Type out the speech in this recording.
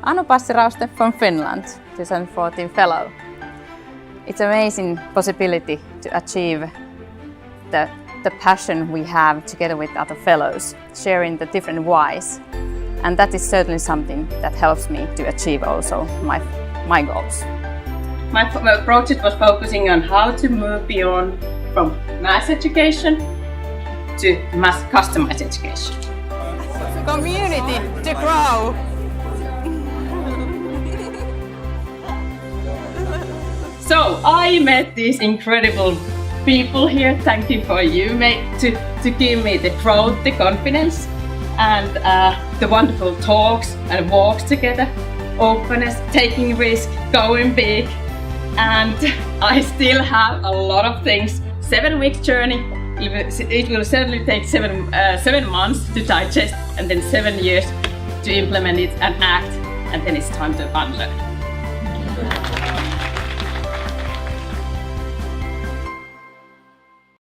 Anu Passirauste from Finland, 2014 fellow. It's an amazing possibility to achieve the passion we have together with other fellows, sharing the different whys. And that is certainly something that helps me to achieve also my goals. My project was focusing on how to move beyond from mass education to mass customized education. Community to grow. So I met these incredible people here. Thank you for you, mate, to give me the growth, the confidence, and the wonderful talks and walks together. Openness, taking risk, going big, and I still have a lot of things. 7-week journey. It will certainly take 7 months to digest, and then 7 years to implement it and act, and then it's time to unlearn.